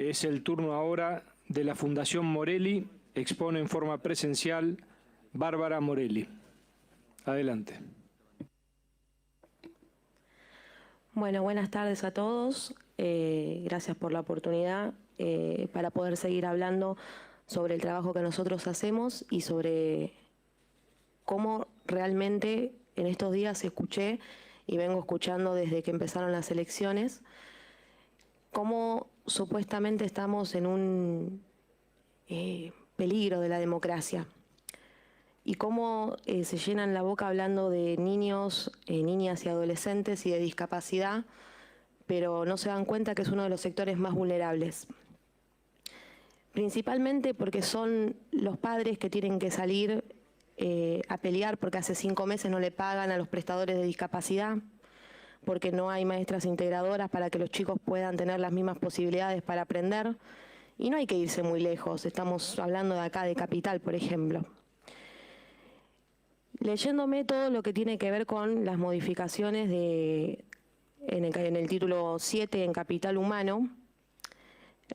Es el turno ahora de la Fundación Morelli. Expone en forma presencial Bárbara Morelli. Adelante. Bueno, buenas tardes a todos. Gracias por la oportunidad para poder seguir hablando sobre el trabajo que nosotros hacemos y sobre cómo realmente en estos días escuché y vengo escuchando desde que empezaron las elecciones, cómo supuestamente estamos en un peligro de la democracia y cómo se llenan la boca hablando de niños, niñas y adolescentes y de discapacidad, pero no se dan cuenta que es uno de los sectores más vulnerables. Principalmente porque son los padres que tienen que salir a pelear porque hace 5 meses no le pagan a los prestadores de discapacidad, porque no hay maestras integradoras para que los chicos puedan tener las mismas posibilidades para aprender. Y no hay que irse muy lejos, estamos hablando de acá, de Capital, por ejemplo. Leyéndome todo lo que tiene que ver con las modificaciones en el título 7 en Capital Humano,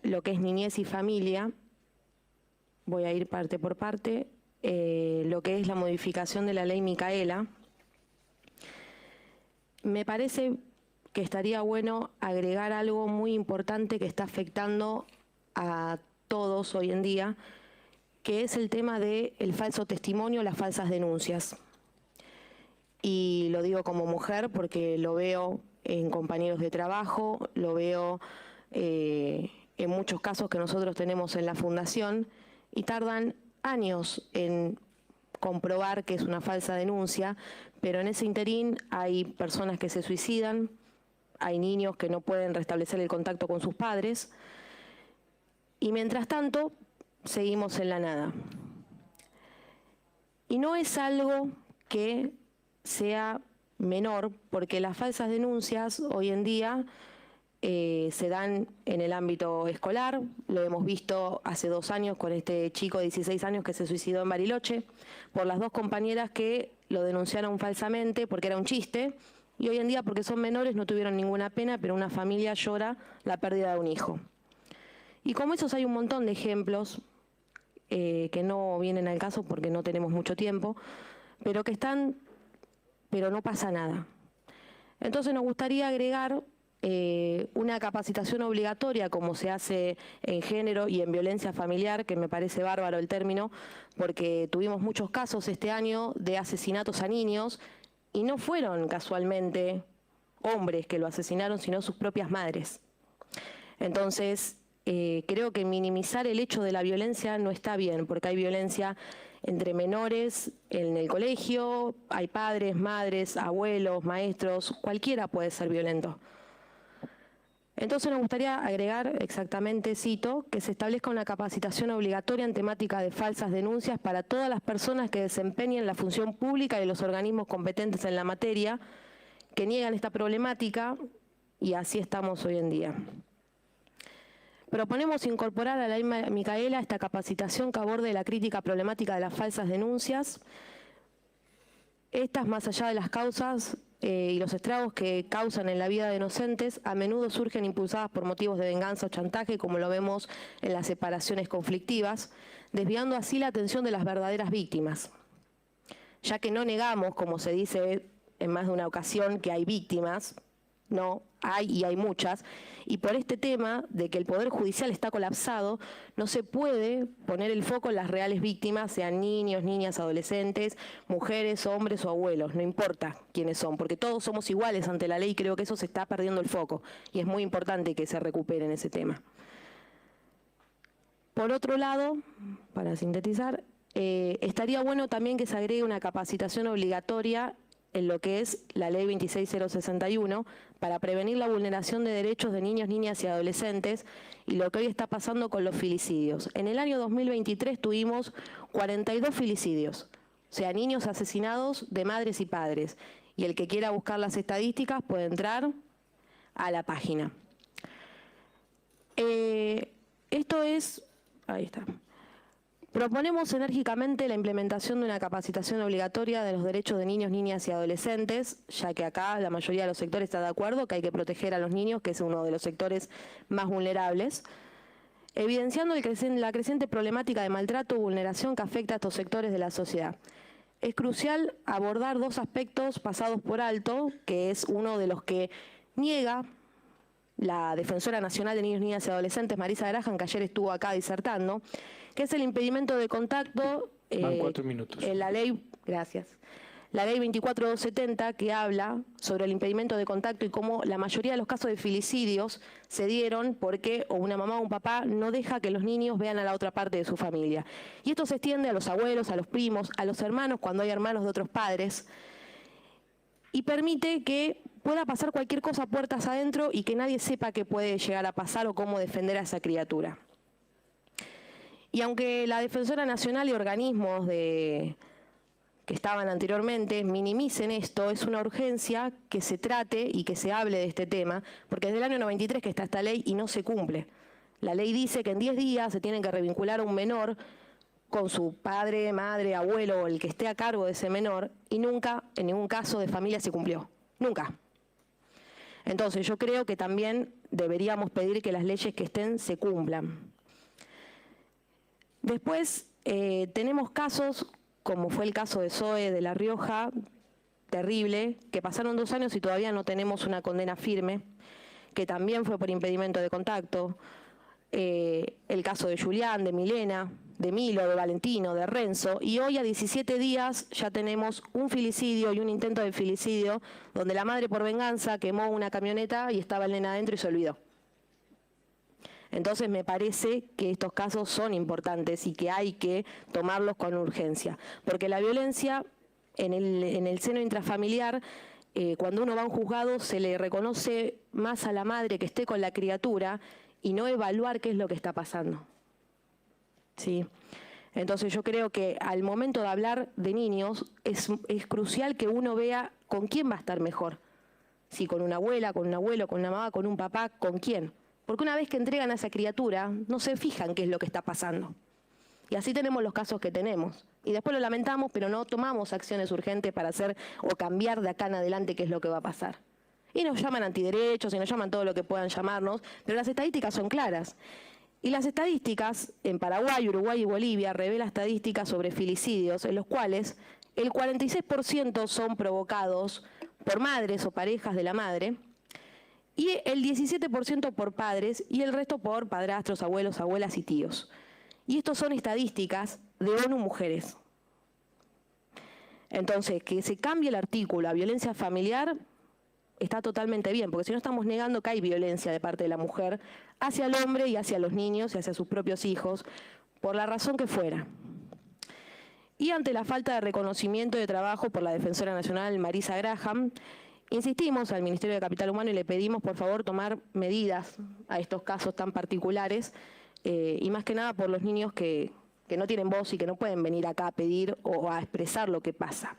lo que es niñez y familia, voy a ir parte por parte, lo que es la modificación de la ley Micaela, me parece que estaría bueno agregar algo muy importante que está afectando a todos hoy en día, que es el tema del falso testimonio, las falsas denuncias. Y lo digo como mujer porque lo veo en compañeros de trabajo, lo veo en muchos casos que nosotros tenemos en la Fundación y tardan años en comprobar que es una falsa denuncia, pero en ese interín hay personas que se suicidan, hay niños que no pueden restablecer el contacto con sus padres y mientras tanto seguimos en la nada. Y no es algo que sea menor, porque las falsas denuncias hoy en día se dan en el ámbito escolar, lo hemos visto hace 2 años con este chico de 16 años que se suicidó en Bariloche, por las 2 compañeras que lo denunciaron falsamente porque era un chiste, y hoy en día porque son menores no tuvieron ninguna pena, pero una familia llora la pérdida de un hijo. Y como esos hay un montón de ejemplos que no vienen al caso porque no tenemos mucho tiempo, pero que están, pero no pasa nada. Entonces nos gustaría agregar una capacitación obligatoria como se hace en género y en violencia familiar, que me parece bárbaro el término, porque tuvimos muchos casos este año de asesinatos a niños y no fueron casualmente hombres que lo asesinaron, sino sus propias madres. Entonces, creo que minimizar el hecho de la violencia no está bien, porque hay violencia entre menores en el colegio, hay padres, madres, abuelos, maestros, cualquiera puede ser violento. Entonces nos gustaría agregar exactamente, cito, que se establezca una capacitación obligatoria en temática de falsas denuncias para todas las personas que desempeñen la función pública y los organismos competentes en la materia, que niegan esta problemática, y así estamos hoy en día. Proponemos incorporar a la ley Micaela esta capacitación que aborde la crítica problemática de las falsas denuncias. Estas, más allá de las causas y los estragos que causan en la vida de inocentes, a menudo surgen impulsadas por motivos de venganza o chantaje, como lo vemos en las separaciones conflictivas, desviando así la atención de las verdaderas víctimas. Ya que no negamos, como se dice en más de una ocasión, que hay víctimas, no, hay y hay muchas, y por este tema de que el Poder Judicial está colapsado, no se puede poner el foco en las reales víctimas, sean niños, niñas, adolescentes, mujeres, hombres o abuelos, no importa quiénes son, porque todos somos iguales ante la ley y creo que eso se está perdiendo el foco, y es muy importante que se recupere en ese tema. Por otro lado, para sintetizar, estaría bueno también que se agregue una capacitación obligatoria en lo que es la ley 26061 para prevenir la vulneración de derechos de niños, niñas y adolescentes y lo que hoy está pasando con los filicidios. En el año 2023 tuvimos 42 filicidios, o sea, niños asesinados de madres y padres. Y el que quiera buscar las estadísticas puede entrar a la página. Esto es, ahí está. Proponemos enérgicamente la implementación de una capacitación obligatoria de los derechos de niños, niñas y adolescentes, ya que acá la mayoría de los sectores está de acuerdo que hay que proteger a los niños, que es uno de los sectores más vulnerables. evidenciando la creciente problemática de maltrato y vulneración que afecta a estos sectores de la sociedad. Es crucial abordar dos aspectos pasados por alto, que es uno de los que niega la Defensora Nacional de Niños, Niñas y Adolescentes, Marisa Graham, que ayer estuvo acá disertando, que es el impedimento de contacto. Van 4 minutos. En la ley, gracias. La ley 24270, que habla sobre el impedimento de contacto y cómo la mayoría de los casos de filicidios se dieron porque o una mamá o un papá no deja que los niños vean a la otra parte de su familia. Y esto se extiende a los abuelos, a los primos, a los hermanos cuando hay hermanos de otros padres, y permite que pueda pasar cualquier cosa puertas adentro y que nadie sepa qué puede llegar a pasar o cómo defender a esa criatura. Y aunque la Defensora Nacional y organismos que estaban anteriormente minimicen esto, es una urgencia que se trate y que se hable de este tema, porque desde el año 93 que está esta ley y no se cumple. La ley dice que en 10 días se tienen que revincular a un menor con su padre, madre, abuelo o el que esté a cargo de ese menor, y nunca, en ningún caso de familia se cumplió. Nunca. Entonces yo creo que también deberíamos pedir que las leyes que estén se cumplan. Después tenemos casos, como fue el caso de Zoe de La Rioja, terrible, que pasaron 2 años y todavía no tenemos una condena firme, que también fue por impedimento de contacto. El caso de Julián, de Milena, de Milo, de Valentino, de Renzo, y hoy a 17 días ya tenemos un filicidio y un intento de filicidio donde la madre por venganza quemó una camioneta y estaba el nene adentro y se olvidó. Entonces me parece que estos casos son importantes y que hay que tomarlos con urgencia, porque la violencia en el seno intrafamiliar, cuando uno va a un juzgado se le reconoce más a la madre que esté con la criatura y no evaluar qué es lo que está pasando. ¿Sí? Entonces yo creo que al momento de hablar de niños es crucial que uno vea con quién va a estar mejor. Si con una abuela, con un abuelo, con una mamá, con un papá, ¿con quién? Porque una vez que entregan a esa criatura, no se fijan qué es lo que está pasando. Y así tenemos los casos que tenemos. Y después lo lamentamos, pero no tomamos acciones urgentes para hacer o cambiar de acá en adelante qué es lo que va a pasar. Y nos llaman antiderechos y nos llaman todo lo que puedan llamarnos, pero las estadísticas son claras. Y las estadísticas en Paraguay, Uruguay y Bolivia revelan estadísticas sobre filicidios en los cuales el 46% son provocados por madres o parejas de la madre, y el 17% por padres y el resto por padrastros, abuelos, abuelas y tíos. Y estos son estadísticas de ONU Mujeres. Entonces, que se cambie el artículo a violencia familiar está totalmente bien, porque si no estamos negando que hay violencia de parte de la mujer hacia el hombre y hacia los niños y hacia sus propios hijos, por la razón que fuera. Y ante la falta de reconocimiento de trabajo por la Defensora Nacional Marisa Graham, insistimos al Ministerio de Capital Humano y le pedimos por favor tomar medidas a estos casos tan particulares y más que nada por los niños que no tienen voz y que no pueden venir acá a pedir o a expresar lo que pasa.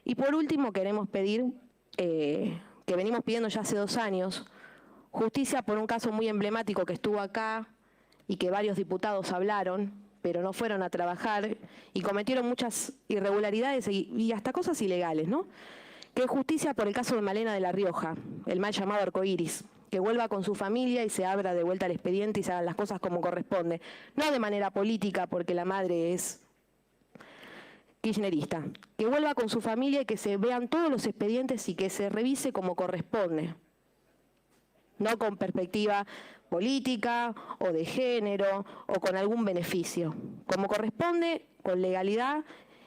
Y por último queremos pedir, que venimos pidiendo ya hace 2 años, justicia por un caso muy emblemático que estuvo acá y que varios diputados hablaron, pero no fueron a trabajar y cometieron muchas irregularidades y hasta cosas ilegales, ¿no? Que es justicia por el caso de Malena de La Rioja, el mal llamado arcoíris, que vuelva con su familia y se abra de vuelta el expediente y se hagan las cosas como corresponde. No de manera política, porque la madre es kirchnerista. Que vuelva con su familia y que se vean todos los expedientes y que se revise como corresponde. No con perspectiva política o de género o con algún beneficio. Como corresponde, con legalidad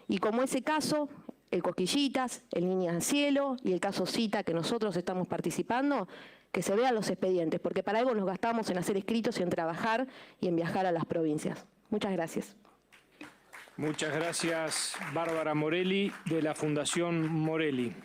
y como ese caso, el Cosquillitas, el Niñas al Cielo y el caso Cita que nosotros estamos participando, que se vean los expedientes, porque para algo nos gastamos en hacer escritos y en trabajar y en viajar a las provincias. Muchas gracias. Muchas gracias, Bárbara Morelli, de la Fundación Morelli.